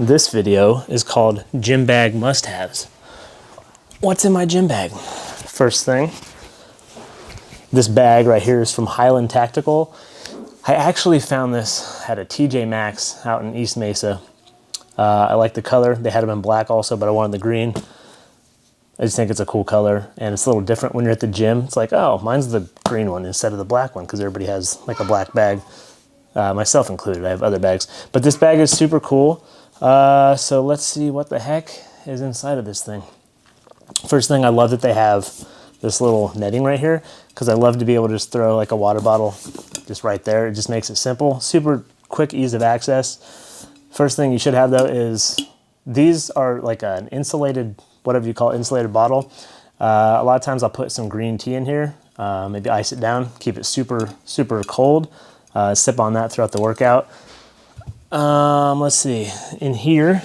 This video is called Gym Bag Must-Haves. What's in my gym bag? First thing, this bag right here is from Highland Tactical. I actually found this at a TJ Maxx out in East Mesa. I like the color. They had them in black also, but I wanted the green. I just think it's a cool color, and it's a little different when you're at the gym. It's like, oh, mine's the green one instead of the black one, because everybody has like a black bag, myself included. I have other bags, but this bag is super cool. So let's see what the heck is inside of this thing. First thing, I love that they have this little netting right here, because I love to be able to just throw like a water bottle just right there. It just makes it simple, super quick, ease of access. First thing you should have though is these are like an insulated, whatever you call it, insulated bottle. A lot of times I'll put some green tea in here, maybe ice it down, keep it super, super cold, sip on that throughout the workout. Let's see, in here,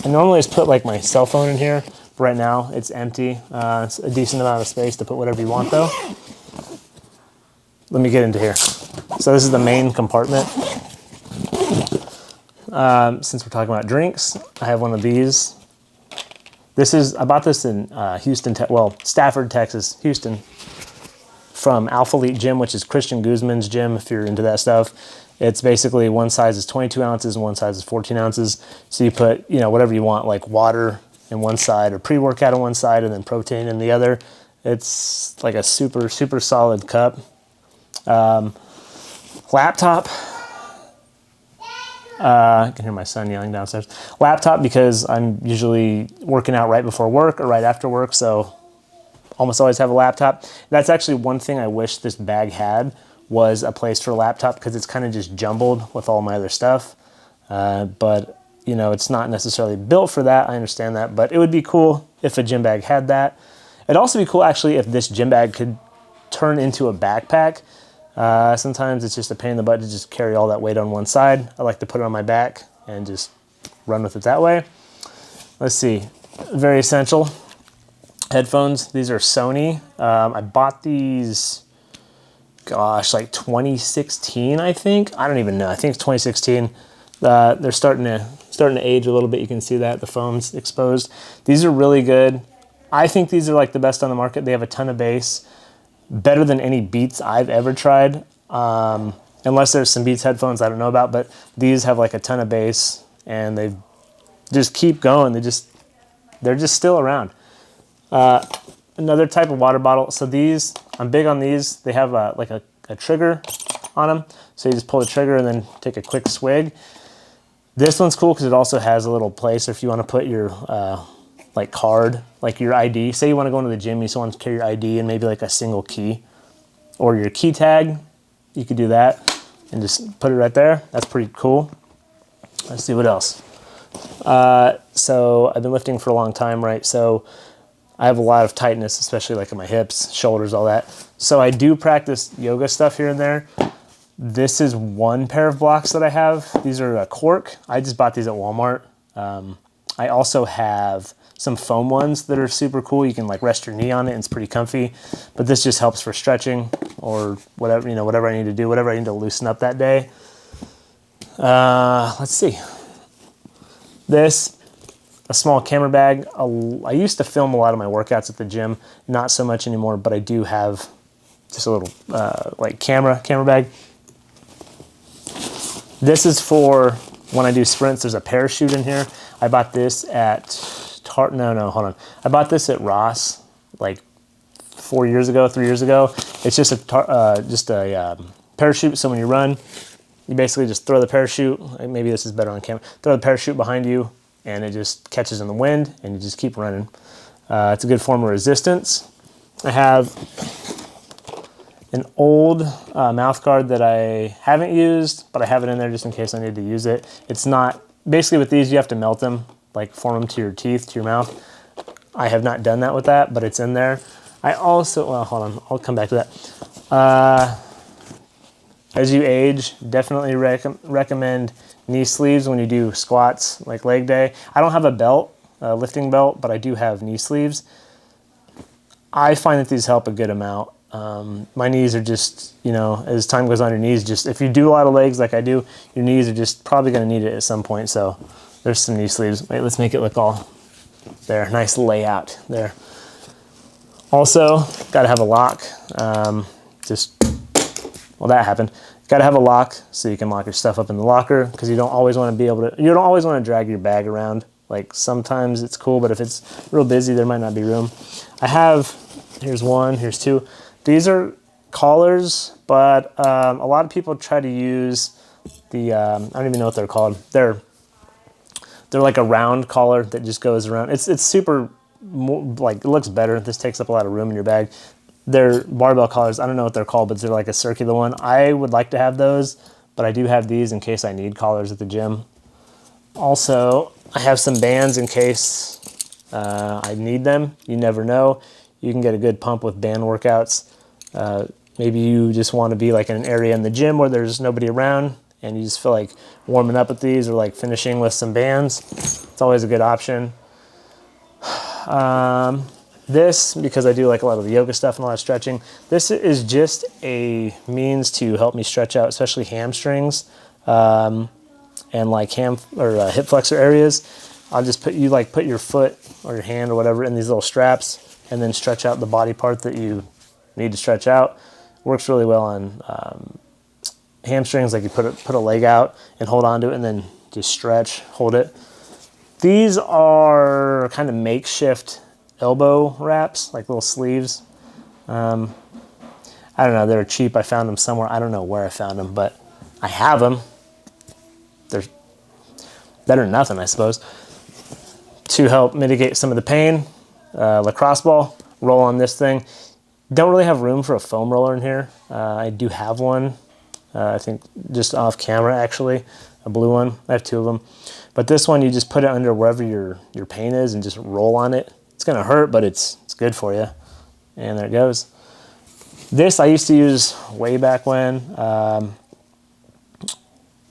I normally just put like my cell phone in here. Right now it's empty. It's a decent amount of space to put whatever you want though. Let me get into here. So this is the main compartment. Since we're talking about drinks, I have one of these. I bought this in Stafford, Texas, Houston, from Alpha Elite Gym, which is Christian Guzman's gym, if you're into that stuff. It's basically one size is 22 ounces and one size is 14 ounces. So you put, whatever you want, like water in one side or pre-workout on one side and then protein in the other. It's like a super, super solid cup. Laptop. I can hear my son yelling downstairs. Laptop, because I'm usually working out right before work or right after work, so almost always have a laptop. That's actually one thing I wish this bag had, was a place for a laptop, because it's kind of just jumbled with all my other stuff. But it's not necessarily built for that. I understand that, but it would be cool if a gym bag had that. It'd also be cool actually if this gym bag could turn into a backpack. Sometimes it's just a pain in the butt to just carry all that weight on one side. I like to put it on my back and just run with it that way. Let's see, very essential. Headphones, these are Sony. I bought these, gosh, like 2016, I think. I don't even know, I think it's 2016. They're starting to age a little bit. You can see that, the foam's exposed. These are really good. I think these are like the best on the market. They have a ton of bass. Better than any Beats I've ever tried. Unless there's some Beats headphones I don't know about, but these have like a ton of bass and they just keep going. They're just still around. Another type of water bottle. So these, I'm big on these. They have like a trigger on them. So you just pull the trigger and then take a quick swig. This one's cool because it also has a little place if you want to put your like card, like your ID. Say you want to go into the gym, you just want to carry your ID and maybe like a single key or your key tag. You could do that and just put it right there. That's pretty cool. Let's see what else. So I've been lifting for a long time, right? So I have a lot of tightness, especially like in my hips, shoulders, all that. So I do practice yoga stuff here and there. This is one pair of blocks that I have. These are a cork. I just bought these at Walmart. I also have some foam ones that are super cool. You can like rest your knee on it and it's pretty comfy, but this just helps for stretching or whatever, whatever I need to do, whatever I need to loosen up that day. Let's see. A small camera bag. I used to film a lot of my workouts at the gym, not so much anymore, but I do have just a little like camera bag. This is for when I do sprints. There's a parachute in here. I bought this at I bought this at Ross like 3 years ago. It's just a parachute. So when you run, you basically just throw the parachute. Maybe this is better on camera. Throw the parachute behind you, and it just catches in the wind, and you just keep running. It's a good form of resistance. I have an old mouth guard that I haven't used, but I have it in there just in case I need to use it. It's not, basically with these you have to melt them, like form them to your teeth, to your mouth. I have not done that with that, but it's in there. I also, well, hold on, I'll come back to that. As you age, definitely recommend knee sleeves when you do squats, like leg day. I don't have a belt, lifting belt, but I do have knee sleeves. I find that these help a good amount. My knees are just, you know, as time goes on, your knees just, if you do a lot of legs like I do, your knees are just probably going to need it at some point. So there's some knee sleeves. Wait, let's make it look all there. Nice layout there. Also, got to have a lock. Well, that happened. Got to have a lock so you can lock your stuff up in the locker, because you don't always want to be able to, you don't always want to drag your bag around. Like sometimes it's cool, but if it's real busy, there might not be room. I have, here's one, here's two. These are collars, but a lot of people try to use the, I don't even know what they're called. They're like a round collar that just goes around. It's super, like, it looks better. This takes up a lot of room in your bag. They're barbell collars. I don't know what they're called, but they're like a circular one. I would like to have those, but I do have these in case I need collars at the gym. Also, I have some bands in case I need them. You never know. You can get a good pump with band workouts. Maybe you just want to be like in an area in the gym where there's nobody around and you just feel like warming up with these or like finishing with some bands. It's always a good option. This, because I do like a lot of the yoga stuff and a lot of stretching, this is just a means to help me stretch out, especially hamstrings and like hip flexor areas. I'll just put your foot or your hand or whatever in these little straps and then stretch out the body part that you need to stretch out. Works really well on hamstrings, like you put a leg out and hold on to it and then just stretch, hold it. These are kind of makeshift elbow wraps, like little sleeves. I don't know, they're cheap. I found them somewhere. I don't know where I found them, but I have them. They're better than nothing, I suppose. To help mitigate some of the pain, lacrosse ball, roll on this thing. Don't really have room for a foam roller in here. I do have one, I think just off camera actually, a blue one. I have two of them. But this one, you just put it under wherever your pain is and just roll on it. It's gonna hurt, but it's good for you. And there it goes. This I used to use way back when.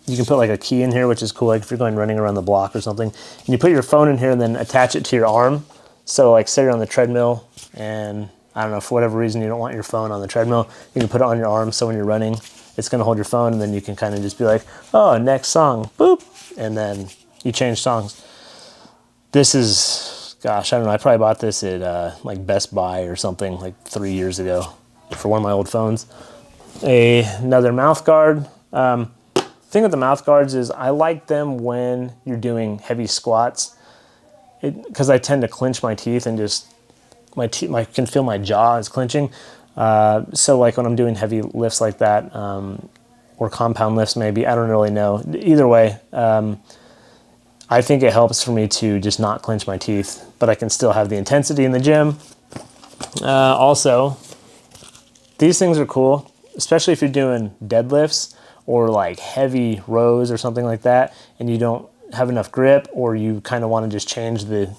You can put like a key in here, which is cool, like if you're going running around the block or something. And you put your phone in here and then attach it to your arm. So like say you're on the treadmill and I don't know, for whatever reason you don't want your phone on the treadmill, you can put it on your arm so when you're running, it's gonna hold your phone and then you can kind of just be like, oh, next song, boop, and then you change songs. This is, gosh, I don't know, I probably bought this at like Best Buy or something like 3 years ago for one of my old phones. Another mouth guard. Thing with the mouth guards is I like them when you're doing heavy squats, because I tend to clench my teeth and just I can feel my jaw is clenching. So like when I'm doing heavy lifts like that, or compound lifts maybe, I don't really know. Either way, I think it helps for me to just not clench my teeth, but I can still have the intensity in the gym. Also, these things are cool, especially if you're doing deadlifts or like heavy rows or something like that, and you don't have enough grip, or you kind of want to just change the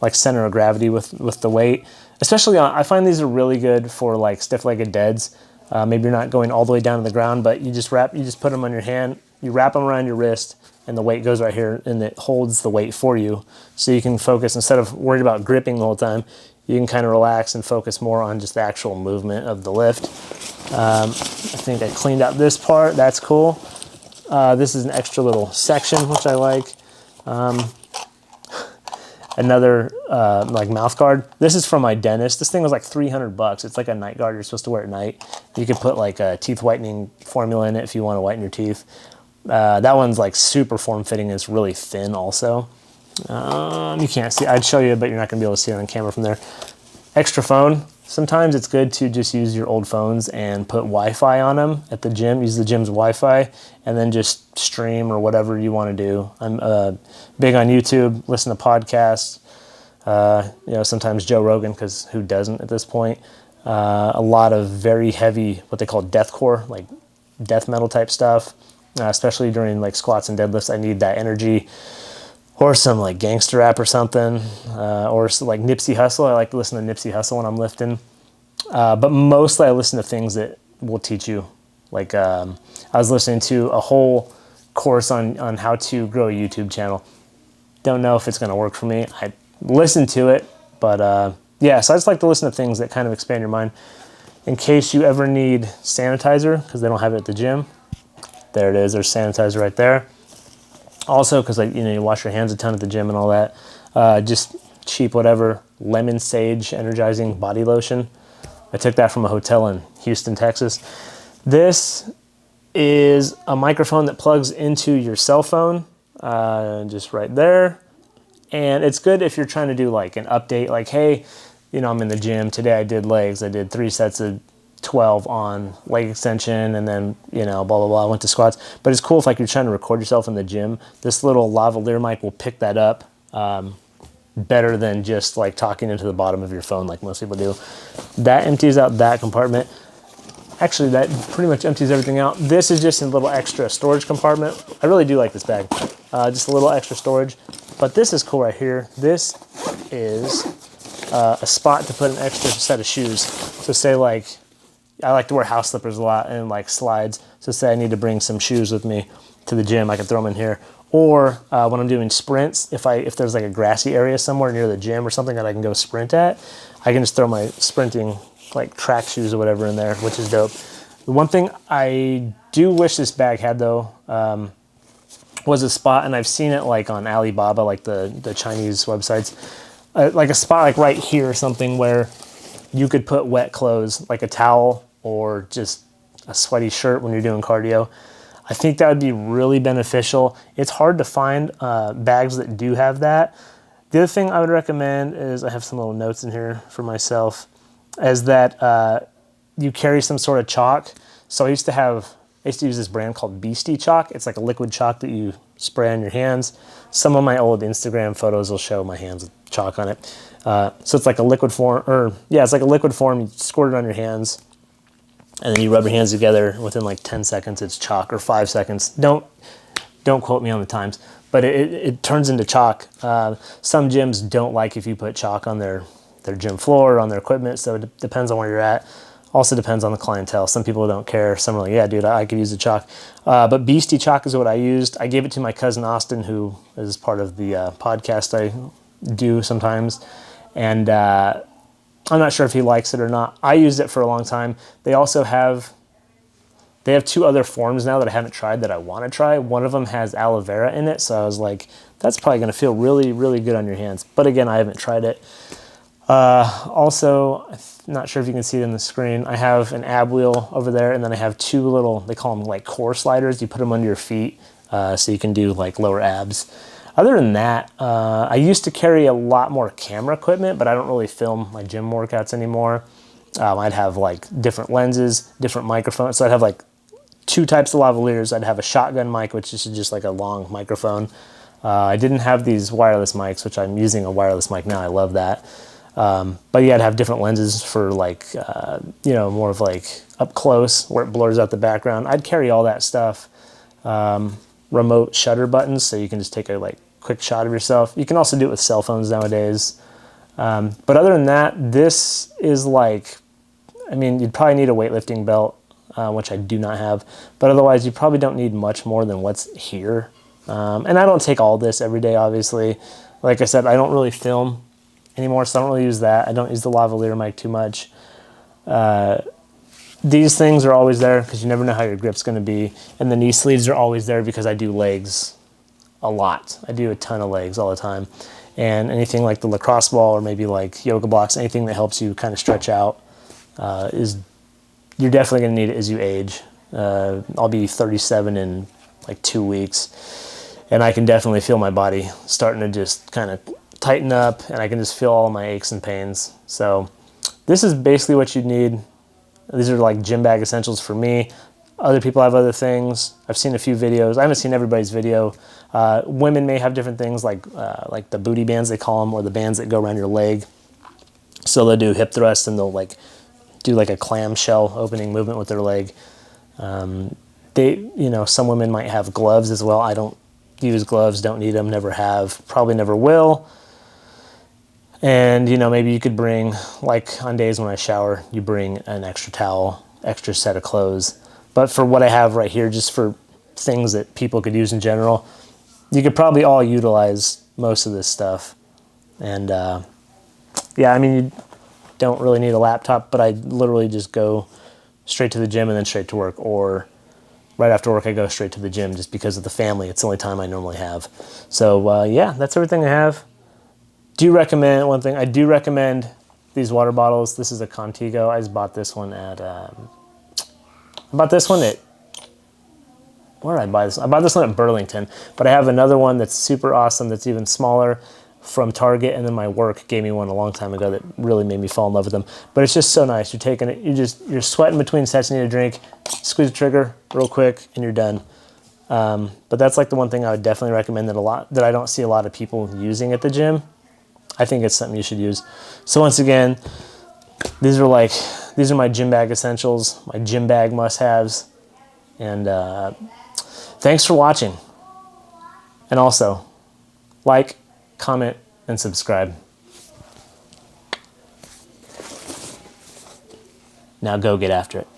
like center of gravity with the weight. Especially I find these are really good for like stiff-legged deads. Maybe you're not going all the way down to the ground, but you just put them on your hand, you wrap them around your wrist, and the weight goes right here, and it holds the weight for you. So you can focus, instead of worried about gripping the whole time, you can kind of relax and focus more on just the actual movement of the lift. I think I cleaned out this part. That's cool. This is an extra little section, which I like. Another like mouth guard. This is from my dentist. This thing was like $300. It's like a night guard you're supposed to wear at night. You can put like a teeth whitening formula in it if you want to whiten your teeth. That one's like super form-fitting. It's really thin also. You can't see. I'd show you, but you're not going to be able to see it on camera from there. Extra phone. Sometimes it's good to just use your old phones and put Wi-Fi on them at the gym. Use the gym's Wi-Fi and then just stream or whatever you want to do. I'm big on YouTube, listen to podcasts. You know, sometimes Joe Rogan, because who doesn't at this point? A lot of very heavy, what they call deathcore, like death metal type stuff. Especially during like squats and deadlifts, I need that energy. Or some like gangster rap or something, or like Nipsey Hussle. I like to listen to Nipsey Hussle when I'm lifting. But mostly I listen to things that will teach you. Like I was listening to a whole course on how to grow a YouTube channel. Don't know if it's going to work for me. I listened to it, but yeah, so I just like to listen to things that kind of expand your mind. in case you ever need sanitizer, because they don't have it at the gym. There it is, there's sanitizer right there. Also, because like, you know, you wash your hands a ton at the gym and all that. Just cheap whatever, lemon sage energizing body lotion. I took that from a hotel in Houston, Texas. This is a microphone that plugs into your cell phone, just right there. And it's good if you're trying to do like an update, like, hey, you know, I'm in the gym. Today I did legs. I did 3 sets of 12 on leg extension, and then, you know, blah, blah, blah. I went to squats. But it's cool if like you're trying to record yourself in the gym. This little lavalier mic will pick that up better than just like talking into the bottom of your phone like most people do. That empties out that compartment. Actually, that pretty much empties everything out. This is just a little extra storage compartment. I really do like this bag. Just a little extra storage. But this is cool right here. This is a spot to put an extra set of shoes. So say like, I like to wear house slippers a lot and like slides. So say I need to bring some shoes with me to the gym, I can throw them in here. Or when I'm doing sprints, if there's like a grassy area somewhere near the gym or something that I can go sprint at, I can just throw my sprinting like track shoes or whatever in there, which is dope. The one thing I do wish this bag had though, was a spot, and I've seen it like on Alibaba, like the Chinese websites, like a spot like right here or something where you could put wet clothes, like a towel or just a sweaty shirt when you're doing cardio. I think that would be really beneficial. It's hard to find bags that do have that. The other thing I would recommend is, I have some little notes in here for myself, is that you carry some sort of chalk. So I used to use this brand called Beastie Chalk. It's like a liquid chalk that you spray on your hands. Some of my old Instagram photos will show my hands with chalk on it. So it's like a liquid form, it's like a liquid form. You squirt it on your hands, and then you rub your hands together. Within like 10 seconds, it's chalk, or 5 seconds. Don't quote me on the times, but it turns into chalk. Some gyms don't like if you put chalk on their gym floor or on their equipment, so it depends on where you're at. Also depends on the clientele. Some people don't care. Some are like, yeah, dude, I could use the chalk. But Beastie Chalk is what I used. I gave it to my cousin Austin, who is part of the podcast I do sometimes. And I'm not sure if he likes it or not. I used it for a long time. They also have 2 other forms now that I haven't tried that I want to try. One of them has aloe vera in it, so I was like, that's probably going to feel really, really good on your hands. But again, I haven't tried it. Also, I'm not sure if you can see it in the screen, I have an ab wheel over there, and then I have 2 little, they call them like core sliders. You put them under your feet so you can do like lower abs. Other than that, I used to carry a lot more camera equipment, but I don't really film my gym workouts anymore. I'd have like different lenses, different microphones. So I'd have like 2 types of lavaliers. I'd have a shotgun mic, which is just like a long microphone. I didn't have these wireless mics, which I'm using a wireless mic now. I love that. But yeah, I'd have different lenses for like, more of like up close where it blurs out the background. I'd carry all that stuff. Remote shutter buttons, so you can just take a like quick shot of yourself. You can also do it with cell phones nowadays. But other than that, this is like, you'd probably need a weightlifting belt, which I do not have. But otherwise, you probably don't need much more than what's here. And I don't take all this every day, obviously. Like I said, I don't really film anymore, so I don't really use that. I don't use the lavalier mic too much. These things are always there because you never know how your grip's going to be. And the knee sleeves are always there because I do legs a lot. I do a ton of legs all the time. And anything like the lacrosse ball or maybe like yoga blocks, anything that helps you kind of stretch out, you're definitely going to need it as you age. I'll be 37 in like 2 weeks, and I can definitely feel my body starting to just kind of tighten up, and I can just feel all my aches and pains. So this is basically what you need. These are like gym bag essentials for me. Other people have other things. I've seen a few videos. I haven't seen everybody's video. Women may have different things like the booty bands, they call them, or the bands that go around your leg. So they'll do hip thrusts, and they'll like do like a clamshell opening movement with their leg. Some women might have gloves as well. I don't use gloves, don't need them, never have, probably never will. And, maybe you could bring, like on days when I shower, you bring an extra towel, extra set of clothes. But for what I have right here, just for things that people could use in general, you could probably all utilize most of this stuff. And, you don't really need a laptop, but I literally just go straight to the gym and then straight to work, or right after work I go straight to the gym just because of the family. It's the only time I normally have. So yeah, that's everything I have. Do recommend one thing. I do recommend these water bottles. This is a Contigo. I just bought this one at where did I buy this? I bought this one at Burlington, but I have another one that's super awesome that's even smaller from Target, and then my work gave me one a long time ago that really made me fall in love with them. But it's just so nice. You're taking it, you're sweating between sets, you need a drink, squeeze the trigger real quick, and you're done. But that's like the one thing I would definitely recommend that I don't see a lot of people using at the gym. I think it's something you should use. So once again, these are my gym bag essentials, my gym bag must-haves, and thanks for watching. And also, like, comment, and subscribe. Now go get after it.